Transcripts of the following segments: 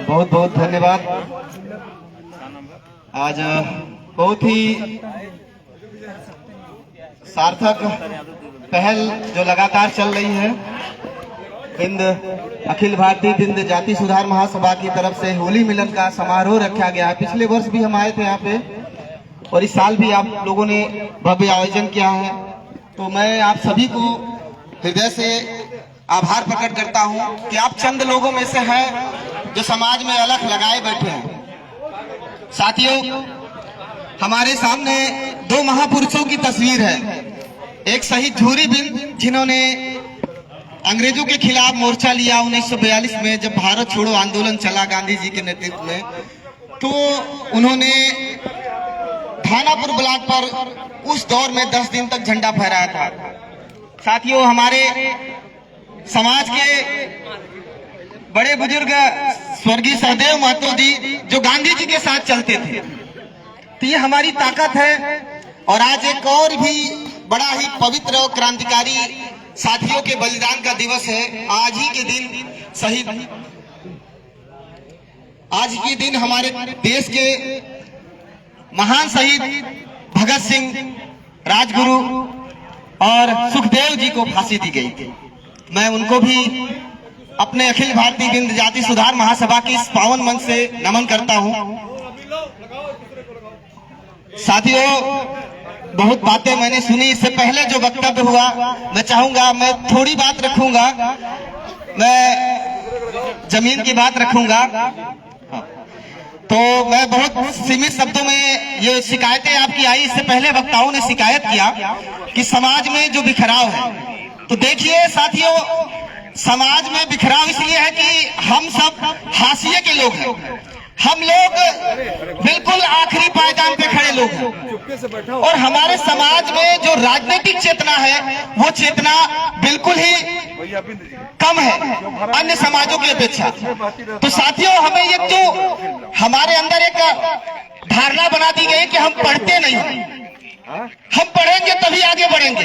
बहुत बहुत धन्यवाद। आज बहुत ही सार्थक पहल जो लगातार चल रही है, अखिल भारतीय विंध्य जाति सुधार महासभा की तरफ से होली मिलन का समारोह रखा गया है। पिछले वर्ष भी हम आए थे यहाँ पे और इस साल भी आप लोगों ने भव्य आयोजन किया है। तो मैं आप सभी को हृदय से आभार प्रकट करता हूँ कि आप चंद लोगों में से हैं जो समाज में अलख लगाए बैठे हैं। साथियों, हमारे सामने दो महापुरुषों की तस्वीर है। एक शहीद झूरी बिंद, जिन्होंने अंग्रेजों के खिलाफ मोर्चा लिया 1942 में, जब भारत छोड़ो आंदोलन चला गांधी जी के नेतृत्व में, तो उन्होंने थानापुर ब्लॉक पर उस दौर में 10 दिन तक झंडा फहराया था। साथियों, हमारे समाज के बड़े बुजुर्ग स्वर्गीय सहदेव महतो जी जो गांधी जी के साथ चलते थे, तो ये हमारी ताकत है। और आज एक और भी बड़ा ही पवित्र और क्रांतिकारी साथियों के बलिदान का दिवस है। आज ही के दिन हमारे देश के महान शहीद भगत सिंह, राजगुरु और सुखदेव जी को फांसी दी गई थी। मैं उनको भी अपने अखिल भारतीय विंध्य जाति सुधार महासभा की इस पावन मंच से नमन करता हूं। साथियों, बहुत बातें मैंने सुनी। इससे पहले जो वक्तव्य हुआ, मैं चाहूंगा, मैं थोड़ी बात रखूंगा, मैं जमीन की बात रखूंगा। तो मैं बहुत सीमित शब्दों में, ये शिकायतें आपकी आई, इससे पहले वक्ताओं ने शिकायत किया कि समाज में जो बिखराव है। तो देखिए साथियों, समाज में बिखराव इसलिए है कि हम सब हाशिए के लोग हैं। हम लोग बिल्कुल आखिरी पायदान पे खड़े लोग हैं। और हमारे समाज में जो राजनीतिक चेतना है, वो चेतना बिल्कुल ही कम है अन्य समाजों की अपेक्षा। तो साथियों, हमें ये जो हमारे अंदर एक धारणा बना दी गई कि हम पढ़ते नहीं, हम पढ़ेंगे तभी आगे बढ़ेंगे,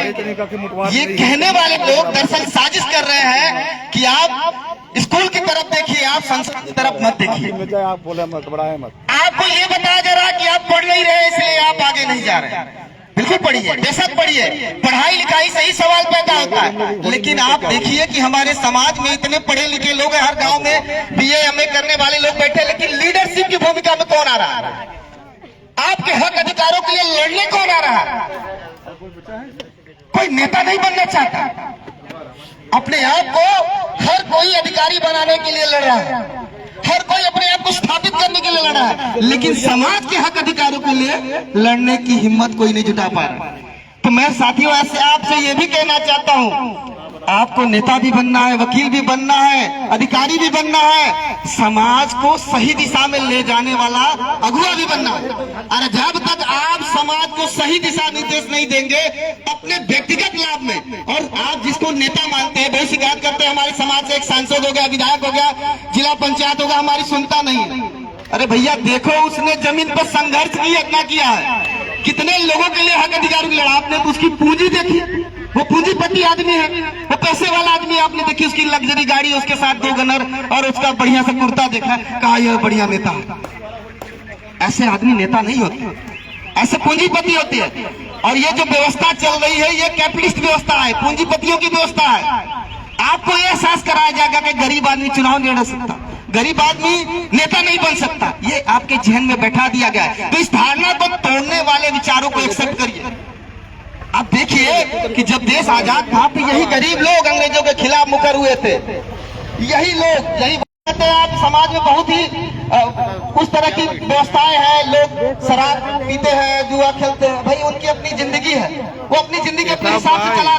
ये कहने वाले लोग दरअसल साजिश कर रहे हैं कि आप स्कूल की तरफ देखिए, आप संसद की तरफ मत देखिए। आप बोले मत, बढ़ाए मत। आपको ये बताया जा रहा है कि आप पढ़ नहीं रहे, इसलिए आप आगे नहीं जा रहे हैं। बिल्कुल पढ़िए, बेशक पढ़िए, पढ़ाई लिखाई से ही सवाल पैदा होता है। लेकिन आप देखिए कि हमारे समाज में इतने पढ़े लिखे लोग हैं, हर गांव में BA MA करने वाले लोग बैठे, लेकिन लीडरशिप की भूमिका में कौन आ रहा है? आपके हक अधिकारों के लिए लड़ने कौन आ रहा है? कोई नेता नहीं बनना चाहता, अपने आप को हर कोई अधिकारी बनाने के लिए लड़ रहा है, हर कोई अपने आप को स्थापित करने के लिए लड़ रहा है, लेकिन समाज के हक अधिकारों के लिए लड़ने की हिम्मत कोई नहीं जुटा पा रहा। तो मैं साथियों ऐसे आपसे ये भी कहना चाहता हूँ, आपको नेता भी बनना है, वकील भी बनना है, अधिकारी भी बनना है, समाज को सही दिशा में ले जाने वाला अगुवा भी बनना है। अरे जब तक आप समाज को सही दिशा निर्देश नहीं देंगे अपने व्यक्तिगत लाभ में, और आप जिसको नेता मानते हैं, बहुत शिकायत करते हैं हमारे समाज से, एक सांसद हो गया, विधायक हो गया, जिला पंचायत होगा, हमारी सुनता नहीं। अरे भैया देखो, उसने जमीन पर संघर्ष कितना किया है, कितने लोगों के लिए हक अधिकारों की लड़ा। आपने तो उसकी पूंजी देखी, वो पूंजीपति आदमी है, वो पैसे वाला आदमी। आपने देखी उसकी लग्जरी गाड़ी, उसके साथ 2 गनर और उसका बढ़िया सा कुर्ता देखा, कहा यह बढ़िया नेता है। ऐसे आदमी नेता नहीं होते, ऐसे पूंजीपति होते हैं। और ये जो व्यवस्था चल रही है, ये कैपिटलिस्ट व्यवस्था है, पूंजीपतियों की व्यवस्था है। आपको यह एहसास कराया जाएगा कि गरीब आदमी चुनाव नहीं लड़ सकता, गरीब आदमी नेता नहीं बन सकता, ये आपके जहन में बैठा दिया गया है। तो इस धारणा को तोड़ने वाले विचारों को एक्सेप्ट करिए। आप देखिए कि जब देश आजाद था तो यही गरीब लोग अंग्रेजों के खिलाफ मुखर हुए थे, यही लोग, यही आप समाज में बहुत ही उस तरह की व्यवस्थाएं हैं। लोग शराब पीते हैं, जुआ खेलते हैं, भाई उनकी अपनी जिंदगी है, वो अपनी जिंदगी अपने हिसाब से चला रहे हैं।